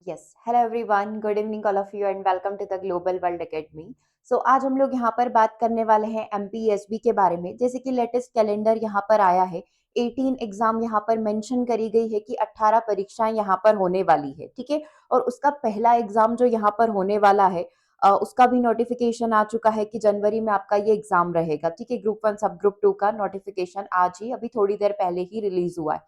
Yes, hello everyone, good evening all of you and welcome to the global world academy. So आज हम लोग यहाँ पर बात करने वाले हैं एमपीएसबी के बारे में। जैसे कि लेटेस्ट कैलेंडर यहाँ पर आया है, 18 एग्जाम यहाँ पर मेंशन करी गई है कि 18 परीक्षाएं यहाँ पर होने वाली है, ठीक है। और उसका पहला एग्जाम जो यहाँ पर होने वाला है, उसका भी नोटिफिकेशन आ चुका है कि जनवरी में आपका ये एग्जाम रहेगा, ठीक है। ग्रुप वन सब ग्रुप टू का नोटिफिकेशन आज ही अभी थोड़ी देर पहले ही रिलीज हुआ है।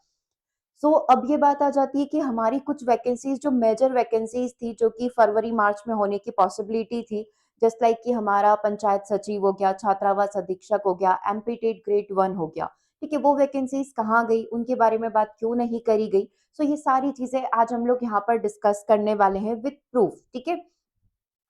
अब ये बात आ जाती है कि हमारी कुछ वैकेंसीज जो मेजर वैकेंसीज थी, जो कि फरवरी मार्च में होने की पॉसिबिलिटी थी, जस्ट लाइक कि हमारा पंचायत सचिव हो गया, छात्रावास अधीक्षक हो गया, एमपी ग्रेड वन हो गया, ठीक है। वो वैकेंसीज कहाँ गई, उनके बारे में बात क्यों नहीं करी गई। ये सारी चीजें आज हम लोग यहाँ पर डिस्कस करने वाले हैं विद प्रूफ, ठीक है।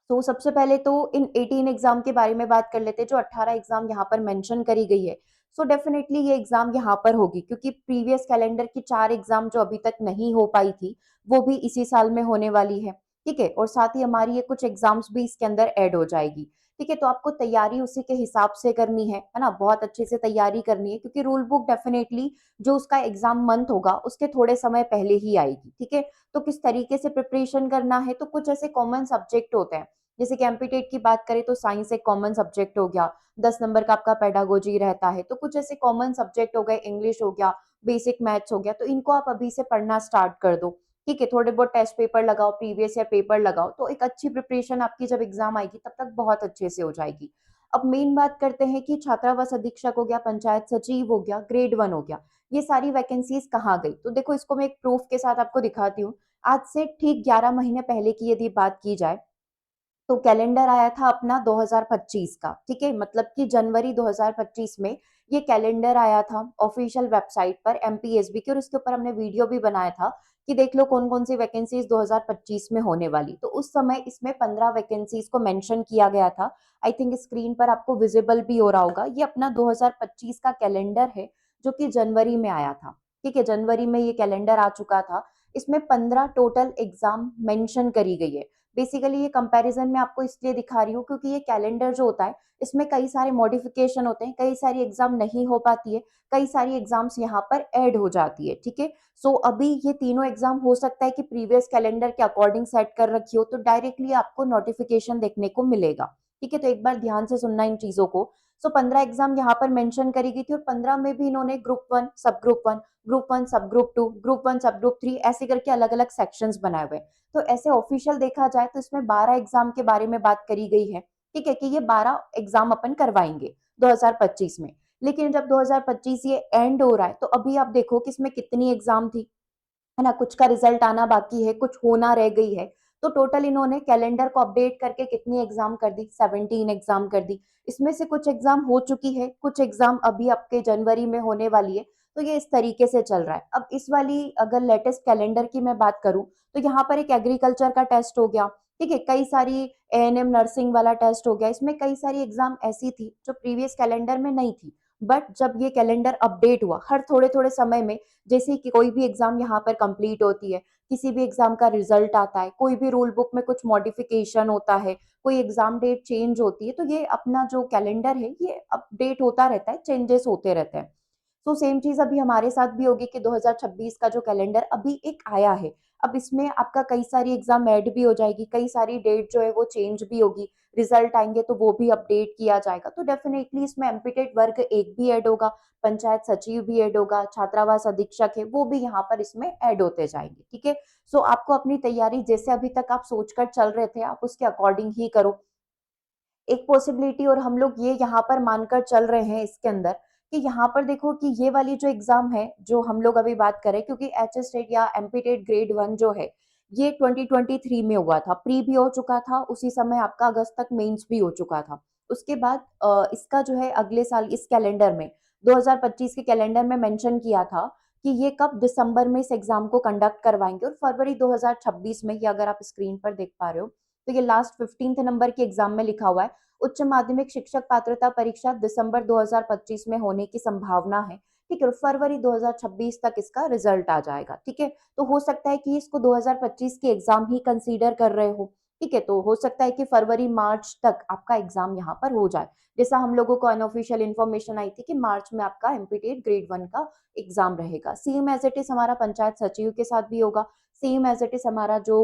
तो सबसे पहले तो इन 18 एग्जाम के बारे में बात कर लेते हैं, जो 18 एग्जाम यहाँ पर मेंशन करी गई है। डेफिनेटली ये एग्जाम यहाँ पर होगी, क्योंकि प्रीवियस कैलेंडर की 4 एग्जाम जो अभी तक नहीं हो पाई थी, वो भी इसी साल में होने वाली है, ठीक है। और साथ ही हमारी ये कुछ एग्जाम्स भी इसके अंदर ऐड हो जाएगी, ठीक है। तो आपको तैयारी उसी के हिसाब से करनी है ना, बहुत अच्छे से तैयारी करनी है, क्योंकि रूल बुक डेफिनेटली जो उसका एग्जाम मंथ होगा उसके थोड़े समय पहले ही आएगी, ठीक है। तो किस तरीके से प्रिपरेशन करना है, तो कुछ ऐसे कॉमन सब्जेक्ट होते हैं। जैसे कि एमपीटेट की बात करें तो साइंस एक कॉमन सब्जेक्ट हो गया, 10 नंबर का आपका पेडागोजी रहता है। तो कुछ ऐसे कॉमन सब्जेक्ट हो गए, इंग्लिश हो गया, बेसिक मैथ्स हो गया, तो इनको आप अभी से पढ़ना स्टार्ट कर दो, ठीक है। थोड़े बहुत टेस्ट पेपर लगाओ, प्रीवियस ईयर पेपर लगाओ, तो एक अच्छी प्रिपरेशन आपकी जब एग्जाम आएगी तब तक बहुत अच्छे से हो जाएगी। अब मेन बात करते हैं कि छात्रावास अधीक्षक हो गया, पंचायत सचिव हो गया, ग्रेड वन हो गया, ये सारी वैकेंसीज कहाँ गई। तो देखो, इसको मैं एक प्रूफ के साथ आपको दिखाती हूँ। आज से ठीक 11 महीने पहले की यदि बात की जाए, तो कैलेंडर आया था अपना 2025 का, ठीक है। मतलब कि जनवरी 2025 में ये कैलेंडर आया था ऑफिशियल वेबसाइट पर एमपीएसबी की, और इसके ऊपर हमने वीडियो भी बनाया था कि देख लो कौन कौन सी वैकेंसीज 2025 में होने वाली। तो उस समय इसमें 15 वैकेंसीज को मेंशन किया गया था। आई थिंक स्क्रीन पर आपको विजिबल भी हो रहा होगा, ये अपना 2025 का कैलेंडर है, जो कि जनवरी में आया था, ठीक है। जनवरी में ये कैलेंडर आ चुका था। इसमें 15 टोटल एग्जाम मेंशन करी गई है। बेसिकली ये कंपैरिजन में आपको इसलिए दिखा रही हूँ, क्योंकि ये कैलेंडर जो होता है, इसमें कई सारे मॉडिफिकेशन होते हैं, कई सारी एग्जाम नहीं हो पाती है, कई सारी एग्जाम्स यहाँ पर ऐड हो जाती है, ठीक है। अभी ये तीनों एग्जाम हो सकता है कि प्रीवियस कैलेंडर के अकॉर्डिंग सेट कर रखी हो, तो डायरेक्टली आपको नोटिफिकेशन देखने को मिलेगा, ठीक है। तो एक बार ध्यान से सुनना इन चीजों को। 15 एग्जाम यहाँ पर मेंशन करी गई थी, और 15 में भी इन्होंने ग्रुप वन सब ग्रुप वन, ग्रुप वन सब ग्रुप टू, ग्रुप वन सब ग्रुप थ्री, ऐसे करके अलग अलग सेक्शंस बनाए हुए हैं। तो ऐसे ऑफिशियल देखा जाए तो इसमें 12 एग्जाम के बारे में बात करी गई है, ठीक है, कि ये 12 एग्जाम अपन करवाएंगे 2025 में। लेकिन जब 2025 ये एंड हो रहा है, तो अभी आप देखो कि इसमें कितनी एग्जाम थी, है ना। कुछ का रिजल्ट आना बाकी है, कुछ होना रह गई है। तो टोटल इन्होंने कैलेंडर को अपडेट करके कितनी एग्जाम कर दी, 17 एग्जाम कर दी। इसमें से कुछ एग्जाम हो चुकी है, कुछ एग्जाम अभी आपके जनवरी में होने वाली है। तो ये इस तरीके से चल रहा है। अब इस वाली अगर लेटेस्ट कैलेंडर की मैं बात करूं, तो यहाँ पर एक एग्रीकल्चर का टेस्ट हो गया, ठीक है। कई सारी एएनएम नर्सिंग वाला टेस्ट हो गया। इसमें कई सारी एग्जाम ऐसी थी जो प्रीवियस कैलेंडर में नहीं थी, बट जब ये कैलेंडर अपडेट हुआ, हर थोड़े थोड़े समय में, जैसे कि कोई भी एग्जाम यहाँ पर कंप्लीट होती है, किसी भी एग्जाम का रिजल्ट आता है, कोई भी रूल बुक में कुछ मॉडिफिकेशन होता है, कोई एग्जाम डेट चेंज होती है, तो ये अपना जो कैलेंडर है ये अपडेट होता रहता है, चेंजेस होते रहते हैं। सेम चीज अभी हमारे साथ भी होगी कि 2026 का जो कैलेंडर अभी एक आया है, अब इसमें आपका कई सारी एग्जाम ऐड भी हो जाएगी, कई सारी डेट जो है वो चेंज भी होगी, रिजल्ट आएंगे तो वो भी अपडेट किया जाएगा। तो डेफिनेटली इसमें एम्पिटेड वर्ग एक भी ऐड होगा, पंचायत सचिव भी ऐड होगा, छात्रावास अधीक्षक है वो भी यहाँ पर इसमें ऐड होते जाएंगे, ठीक है। आपको अपनी तैयारी जैसे अभी तक आप सोचकर चल रहे थे, आप उसके अकॉर्डिंग ही करो। एक पॉसिबिलिटी और हम लोग ये यहाँ पर मानकर चल रहे हैं इसके अंदर, कि यहाँ पर देखो कि ये वाली जो एग्जाम है जो हम लोग अभी बात करें, क्योंकि एच एस टेट या एमपीटेट ग्रेड वन जो है, ये 2023 में हुआ था, प्री भी हो चुका था उसी समय, आपका अगस्त तक मेंस भी हो चुका था। उसके बाद इसका जो है अगले साल इस कैलेंडर में, 2025 के कैलेंडर में मेंशन किया था कि ये कब दिसंबर में इस एग्जाम को कंडक्ट करवाएंगे, और फरवरी 2026 में, ये अगर आप स्क्रीन पर देख पा रहे हो, तो ये लास्ट 15 नंबर के एग्जाम में लिखा हुआ है, उच्च माध्यमिक शिक्षक पात्रता परीक्षा दिसंबर 2025 में होने की संभावना है, ठीक है। फरवरी 2026 तक इसका रिजल्ट आ जाएगा, ठीक है। तो हो सकता है कि इसको 2025 की एग्जाम ही कंसीडर कर रहे हो, ठीक है। तो हो सकता है कि फरवरी मार्च तक आपका एग्जाम यहाँ पर हो जाए, जैसा हम लोगों को अनऑफिशियल इन्फॉर्मेशन आई थी कि मार्च में आपका एमपीटेट ग्रेड वन का एग्जाम रहेगा। सेम एज इट इज हमारा पंचायत सचिव के साथ भी होगा, सेम एज इट इज हमारा जो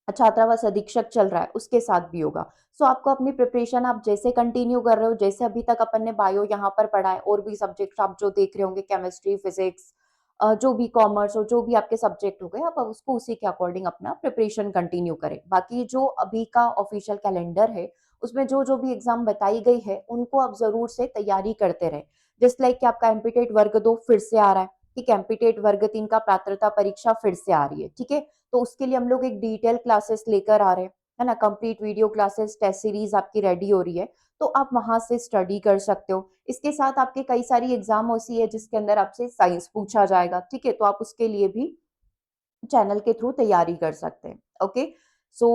छात्रावास अधीक्षक चल रहा है उसके साथ भी होगा। सो आपको अपनी प्रिपरेशन आप जैसे कंटिन्यू कर रहे हो, जैसे अभी तक अपन ने बायो यहाँ पर पढ़ा है, और भी सब्जेक्ट आप जो देख रहे होंगे, केमिस्ट्री, फिजिक्स, जो भी कॉमर्स और जो भी आपके सब्जेक्ट हो गए, आप उसको उसी के अकॉर्डिंग अपना प्रिपरेशन कंटिन्यू करें। बाकी जो अभी का ऑफिशियल कैलेंडर है, उसमें जो जो भी एग्जाम बताई गई है उनको आप जरूर से तैयारी करते रहे। जस्ट लाइक कि आपका एमपीटेट वर्ग 2 फिर से आ रहा है, ठीक है, एमपीटेट वर्ग 3 का पात्रता परीक्षा फिर से आ रही है, ठीक है। तो उसके लिए हम लोग एक डिटेल क्लासेस लेकर आ रहे हैं, है ना, complete video classes, test series आपकी रेडी हो रही है, तो आप वहां से स्टडी कर सकते हो। इसके साथ आपके कई सारी एग्जाम ऐसी है जिसके अंदर आपसे साइंस पूछा जाएगा, ठीक है, तो आप उसके लिए भी चैनल के थ्रू तैयारी कर सकते हैं। ओके, सो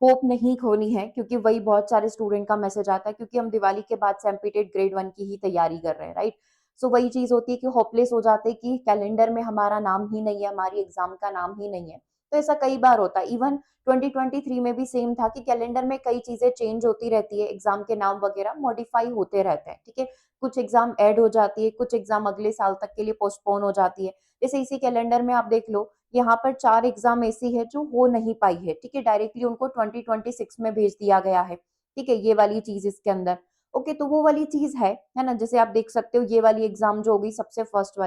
होप नहीं खोनी है, क्योंकि वही बहुत सारे स्टूडेंट का मैसेज आता है, क्योंकि हम दिवाली के बाद से एमपीटेट ग्रेड 1 की ही तैयारी कर रहे हैं, राइट। सो वही चीज होती है कि होपलेस हो जाते हैं कि कैलेंडर में हमारा नाम ही नहीं है, हमारी एग्जाम का नाम ही नहीं है। तो ऐसा कई बार होता है, इवन 2023 में भी सेम था कि कैलेंडर में कई चीजें चेंज होती रहती है, एग्जाम के नाम वगैरह मॉडिफाई होते रहते हैं, ठीक है। कुछ एग्जाम ऐड हो जाती है, कुछ एग्जाम अगले साल तक के लिए पोस्टपोन हो जाती है। जैसे इसी कैलेंडर में आप देख लो, यहाँ पर 4 एग्जाम ऐसी है जो हो नहीं पाई है, ठीक है, डायरेक्टली उनको 2026 में भेज दिया गया है, ठीक है, ये वाली चीज इसके अंदर। ओके, तो वो वाली चीज है ना, जैसे आप देख सकते हो ये वाली एग्जाम जो होगी सबसे फर्स्ट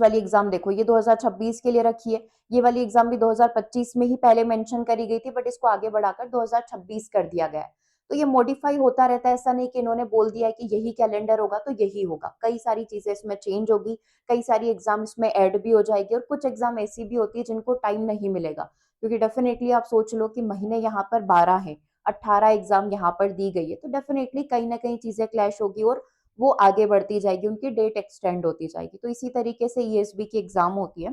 वाली एग्जाम देखो, ये 2026 के लिए रखी है। ये वाली एग्जाम भी 2025 में ही पहले मेंशन करी गई थी, बट इसको आगे बढ़ाकर 2026 कर दिया गया है। तो ये मॉडिफाई होता रहता है, ऐसा नहीं कि इन्होंने बोल दिया है कि यही कैलेंडर होगा तो यही होगा, कई सारी चीजें इसमें चेंज होगी, कई सारी एग्जाम इसमें ऐड भी हो जाएगी, और कुछ एग्जाम ऐसी भी होती है जिनको टाइम नहीं मिलेगा, क्योंकि डेफिनेटली आप सोच लो कि महीने यहाँ पर 12 है, 18 एग्जाम यहाँ पर दी गई है, तो डेफिनेटली कहीं ना कहीं चीजें क्लैश होगी और वो आगे बढ़ती जाएगी, उनकी डेट एक्सटेंड होती जाएगी। तो इसी तरीके से ईएसबी की एग्जाम होती है।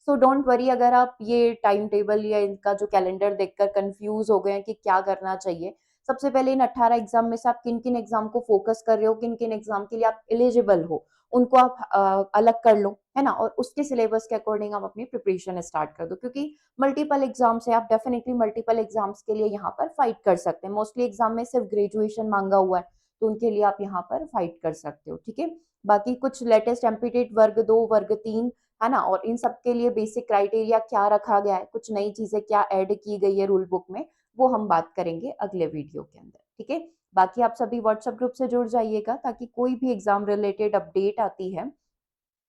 सो डोंट वरी, अगर आप ये टाइम टेबल या इनका जो कैलेंडर देखकर कंफ्यूज हो गए हैं कि क्या करना चाहिए, सबसे पहले इन 18 एग्जाम में से आप किन किन एग्जाम को फोकस कर रहे हो, किन किन एग्जाम के लिए आप एलिजिबल हो, उनको आप अलग कर लो, है ना, और उसके सिलेबस के अकॉर्डिंग आप अपनी प्रिपरेशन स्टार्ट कर दो, क्योंकि मल्टीपल एग्जाम्स है, आप डेफिनेटली मल्टीपल एग्जाम्स के लिए यहाँ पर फाइट कर सकते हैं। मोस्टली एग्जाम में सिर्फ ग्रेजुएशन मांगा हुआ है, तो उनके लिए आप यहाँ पर फाइट कर सकते हो, ठीक है। बाकी कुछ लेटेस्ट एमपीटेट वर्ग 2, वर्ग 3, है ना, और इन सब के लिए बेसिक क्राइटेरिया क्या रखा गया है, कुछ नई चीजें क्या ऐड की गई है रूल बुक में, वो हम बात करेंगे अगले वीडियो के अंदर, ठीक है। बाकी आप सभी व्हाट्सएप ग्रुप से जुड़ जाइएगा, ताकि कोई भी एग्जाम रिलेटेड अपडेट आती है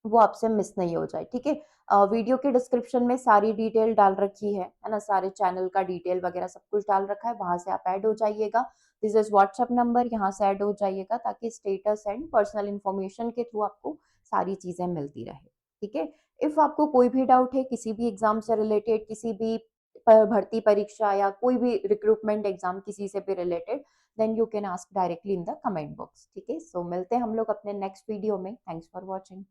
वो आपसे मिस नहीं हो जाए, ठीक है। वीडियो के डिस्क्रिप्शन में सारी डिटेल डाल रखी है ना, सारे चैनल का डिटेल वगैरह सब कुछ डाल रखा है, वहां से आप ऐड हो जाइएगा। दिस इज व्हाट्सएप नंबर, यहाँ से ऐड हो जाइएगा, ताकि स्टेटस एंड पर्सनल इन्फॉर्मेशन के थ्रू आपको सारी चीजें मिलती रहे, ठीक है। इफ आपको कोई भी डाउट है किसी भी एग्जाम से रिलेटेड, किसी भी भर्ती परीक्षा या कोई भी रिक्रूटमेंट एग्जाम किसी से भी related, then you can ask directly in the comment box, ठीक है। सो मिलते हैं हम लोग अपने नेक्स्ट वीडियो में। Thanks for watching.